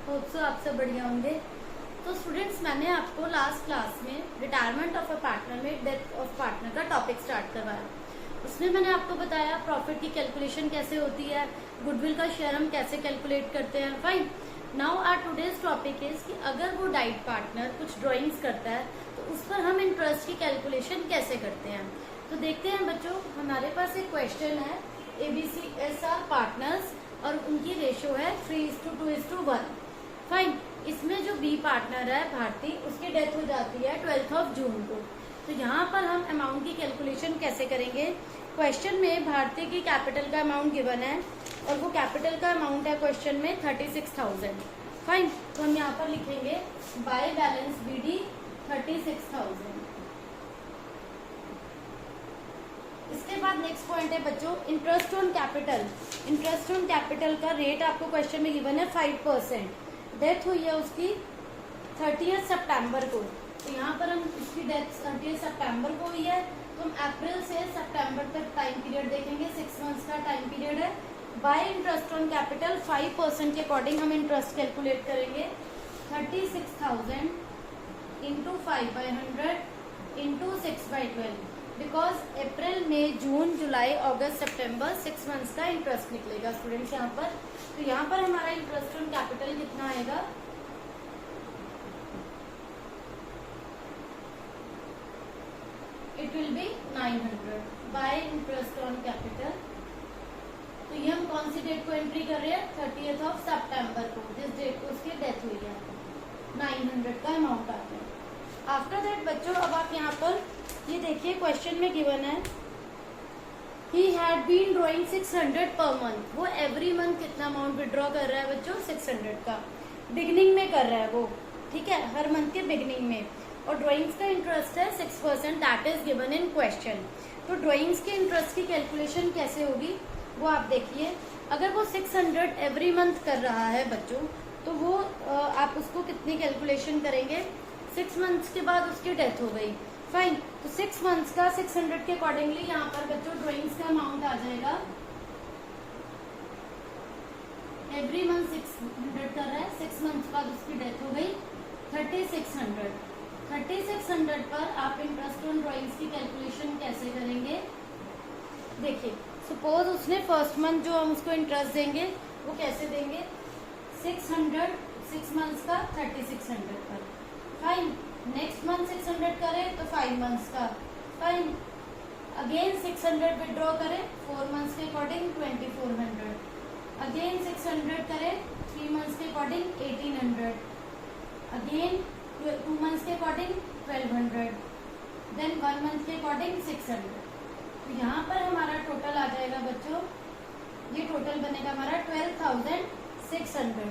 Hope so आप सब बढ़िया होंगे। तो स्टूडेंट्स, मैंने आपको लास्ट क्लास में रिटायरमेंट ऑफ अ पार्टनर में डेथ ऑफ पार्टनर का टॉपिक स्टार्ट करवाया। उसमें मैंने आपको बताया प्रॉफिट की कैलकुलेशन कैसे होती है, गुडविल का शेयर हम कैसे कैलकुलेट करते हैं। Fine, now our today's topic is कि अगर वो डाइट पार्टनर कुछ ड्राइंग्स करता है तो उस पर हम इंटरेस्ट की कैलकुलेशन कैसे करते हैं। तो देखते हैं बच्चों, हमारे पास एक क्वेश्चन है, ABCSR पार्टनर्स और उनकी रेशियो है 3:2:1। फाइन, इसमें जो बी पार्टनर है भारती, उसकी डेथ हो जाती है 12 जून को। तो यहाँ पर हम अमाउंट की कैलकुलेशन कैसे करेंगे। क्वेश्चन में भारती की कैपिटल का अमाउंट गिवन है और वो कैपिटल का अमाउंट है क्वेश्चन में 36,000। फाइन, तो हम यहाँ पर लिखेंगे बाय बैलेंस BD 36,000। इसके बाद नेक्स्ट पॉइंट है बच्चों, interest on capital. Interest on capital का रेट आपको क्वेश्चन में गिवन है 5%। डेथ हुई है उसकी 30 सितंबर को। तो यहाँ पर हम इसकी डेथ 30 सितंबर को हुई है, तो हम अप्रैल से सितंबर तक टाइम पीरियड देखेंगे, 6 मंथ्स का टाइम पीरियड है। बाय इंटरेस्ट ऑन कैपिटल 5% के अकॉर्डिंग हम इंटरेस्ट कैलकुलेट करेंगे। 36,000 इंटू 5/100 इंटू 6/12, बिकॉज अप्रैल मई जून जुलाई अगस्त सितंबर 6 मंथ्स का इंटरेस्ट निकलेगा स्टूडेंट्स यहाँ पर। तो यहाँ पर हमारा इंटरेस्ट ऑन कैपिटल कितना आएगा, it will be 900 bye interest on capital. तो ये हम कौन सी डेट को एंट्री कर रहे हैं, 30 सितंबर को, जिस डेट को उसकी डेथ हुई है। 900 का अमाउंट आता है। आफ्टर दैट बच्चों, अब आप यहाँ पर ये देखिए क्वेश्चन में गिवन है, he had been drawing 600 per month. वो एवरी मंथ कितना अमाउंट विड्रॉ कर रहा है बच्चों, 600 का। बिगिनिंग में कर रहा है वो, ठीक है, हर मंथ के बिगिनिंग में। और ड्राइंग्स का इंटरेस्ट है 6%, that is given in question. तो ड्राइंग्स के इंटरेस्ट की कैलकुलेशन कैसे होगी वो आप देखिए। अगर वो 600 एवरी मंथ कर रहा है बच्चों, तो वो आप उसको कितनी कैलकुलेशन करेंगे, 6 मंथ्स के बाद उसकी डेथ हो गई। फाइन, तो 6 मंथ्स का 600 के अकॉर्डिंगली यहाँ पर बच्चों ड्राइंग्स का अमाउंट आ जाएगा। एवरी मंथ 600 कर रहा है, 6 मंथ्स बाद उसकी डेथ हो गई, 3600। 3600 पर आप इंटरेस्ट ऑन ड्राइंग्स की कैलकुलेशन कैसे करेंगे। देखिए, सपोज उसने फर्स्ट मंथ जो हम उसको इंटरेस्ट देंगे वो कैसे देंगे, 600 6 मंथ्स का 3600 पर। फाइन, नेक्स्ट मंथ 600 करें तो 5 मंथ्स का। फाइन, अगेन 600 विड्रॉ करें 4 मंथ्स के अकॉर्डिंग 2400। अगेन 600 करें 3 मंथ्स के अकॉर्डिंग 1800। अगेन 2 मंथ्स के अकॉर्डिंग 1200। देन 1 मंथ के अकॉर्डिंग 600। तो यहाँ पर हमारा टोटल आ जाएगा बच्चों, ये टोटल बनेगा हमारा 12,600।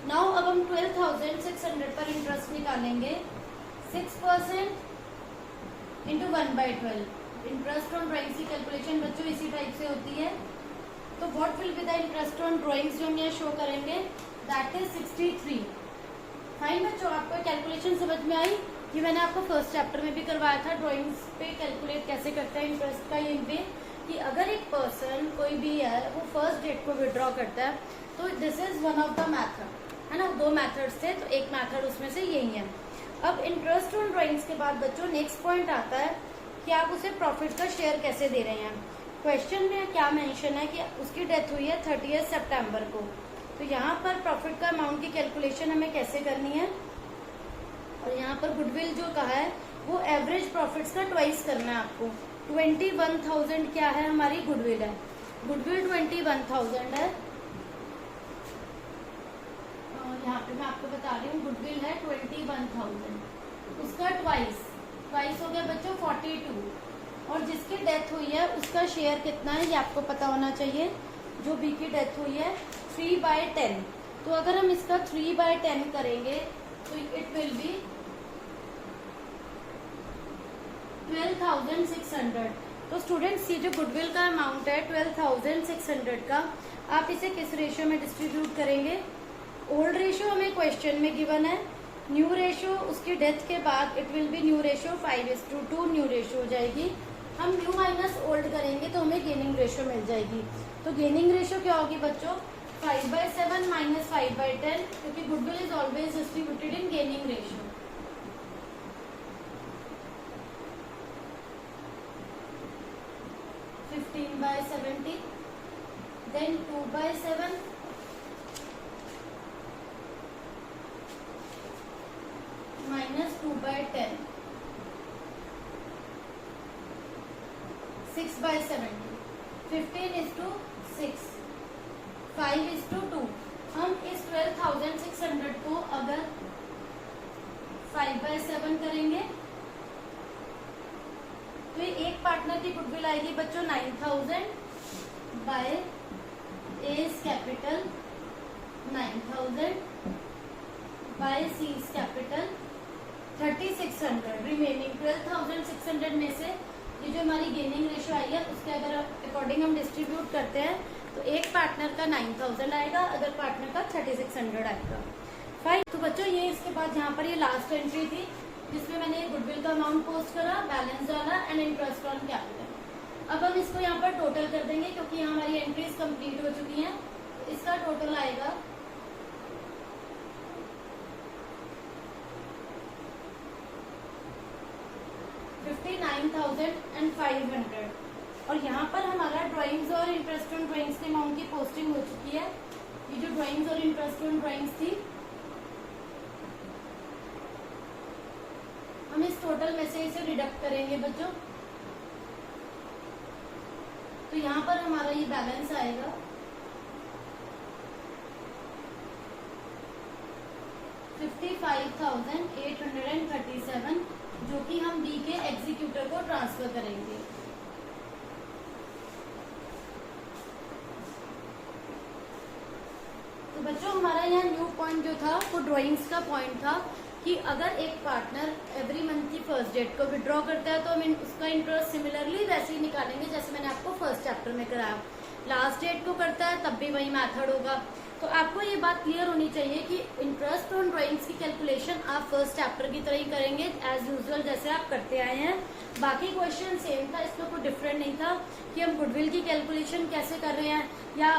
नाउ अब हम 12,600 पर इंटरेस्ट निकालेंगे। 6% इंटू 1/12। इंटरेस्ट ऑन ड्राइंग्स की कैलकुलेशन बच्चों इसी टाइप से होती है। तो what will be the interest on drawings जो हम यहाँ शो करेंगे, दैट इज 63। फाइन बच्चों, आपको कैलकुलेशन समझ में आई। ये मैंने आपको फर्स्ट चैप्टर में भी करवाया था, ड्राइंग्स पे कैलकुलेट कैसे करते हैं इंटरेस्ट का। ये वे कि अगर एक पर्सन कोई भी है वो फर्स्ट डेट को विड्रॉ करता है, तो this is one of the method, है ना। 2 मैथड्स थे, तो एक मैथड उसमें से यही है। अब इंटरेस्ट ऑन ड्राइंग्स के बाद बच्चों नेक्स्ट पॉइंट आता है कि आप उसे प्रॉफिट का शेयर कैसे दे रहे हैं। क्वेश्चन में क्या मेंशन है कि उसकी डेथ हुई है 30 सितंबर को। तो यहाँ पर प्रॉफिट का अमाउंट की कैलकुलेशन हमें कैसे करनी है, और यहाँ पर गुडविल जो कहा है वो एवरेज प्रॉफिट्स का ट्वाइस करना है आपको। 21,000 क्या है, हमारी गुडविल है। गुडविल 21,000 है। यहाँ पे मैं आपको बता रही हूँ, गुडविल है 21,000, उसका ट्वाइस हो गया बच्चों 42। और जिसकी डेथ हुई है उसका शेयर कितना है ये आपको पता होना चाहिए। जो बी की डेथ हुई है 3/10। तो अगर हम इसका 3/10 करेंगे तो इट विल बी 12,600। तो स्टूडेंट्स, ये जो गुडविल का अमाउंट है 12,600 का, आप इसे किस रेशियो में डिस्ट्रीब्यूट करेंगे। ओल्ड रेशियो हमें क्वेश्चन में गिवन है, न्यू रेशियो उसकी डेथ के बाद it will be new ratio 5:2 new ratio हो जाएगी। हम न्यू माइनस ओल्ड करेंगे तो हमें गेनिंग रेशियो मिल जाएगी। तो गेनिंग रेशियो क्या होगी बच्चों, 5/7 minus 5/10, क्योंकि goodwill is always distributed in gaining ratio. 15/70, then 2/7 minus 2/10, 6/70, 15:6, 5:2. हम इस 12,600 को अगर 5/7 करेंगे तो ये एक पार्टनर की गुडविल आएगी बच्चों 9,000 by A's capital 9,000 by C's capital 3,600. Remaining 12,600 में से ये जो हमारी गेनिंग रेशियो आई है उसके अगर अकॉर्डिंग हम डिस्ट्रीब्यूट करते हैं तो एक पार्टनर का 9,000 आएगा, अदर पार्टनर का 3,600 आएगा. फाइन. तो बच्चों ये इसके बाद यहाँ पर ये लास्ट एंट्री थी जिसमें मैंने गुडविल का अमाउंट पोस्ट करा, बैलेंस डाला एंड इंटरेस्ट ऑन कैपिटल. अब हम इसको यहाँ पर टोटल कर देंगे क्योंकि यहाँ हमारी एंट्रीज कंप्लीट हो चुकी हैं. तो इसका टोटल आएगा 59,500. और यहाँ पर हमारा ड्राइंग्स और इंटरेस्ट ऑन ड्राइंग्स के अमाउंट की पोस्टिंग हो चुकी है. ये जो ड्राइंग्स और इंटरेस्ट ऑन ड्राइंग्स थी हम इस टोटल में से इसे डिडक्ट करेंगे बच्चों. तो यहाँ पर हमारा ये बैलेंस आएगा 55,837 जो कि हम बी के एग्जीक्यूटर को ट्रांसफर करेंगे. तो बच्चों हमारा यहाँ न्यू पॉइंट जो था वो ड्राइंग्स का पॉइंट था कि अगर एक पार्टनर एवरी मंथ की फर्स्ट डेट को विड्रॉ करता है तो हम उसका इंटरेस्ट सिमिलरली वैसे ही निकालेंगे जैसे मैंने आपको फर्स्ट चैप्टर में कराया. लास्ट डेट को करता है तब भी वही मेथड होगा. तो आपको ये बात क्लियर होनी चाहिए कि इंटरेस्ट ऑन ड्राइंग्स की कैलकुलेशन आप फर्स्ट चैप्टर की तरह ही करेंगे एज यूजुअल जैसे आप करते आए हैं. बाकी क्वेश्चन सेम था, इसमें कोई डिफरेंट नहीं था कि हम गुडविल की कैलकुलेशन कैसे कर रहे हैं या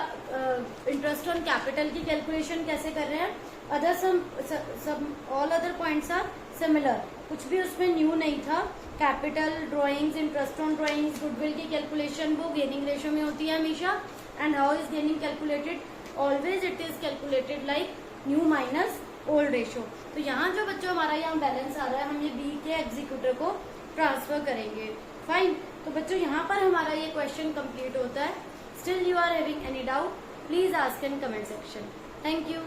इंटरेस्ट ऑन कैपिटल की कैलकुलेशन कैसे कर रहे हैं. अदर सब all other points are similar. कुछ भी उसमें न्यू नहीं था. Capital, drawings, interest on drawings, goodwill की कैलकुलेशन वो गेनिंग रेशियो में होती है हमेशा. And how is gaining calculated? Always it is calculated like new minus old ratio. तो यहाँ जो बच्चों हमारा यहाँ बैलेंस आ रहा है हम ये बी के एग्जीक्यूटर को ट्रांसफर करेंगे. फाइन. तो बच्चों यहाँ पर हमारा ये क्वेश्चन कंप्लीट होता है. Still you are having any doubt please ask in comment section. Thank you.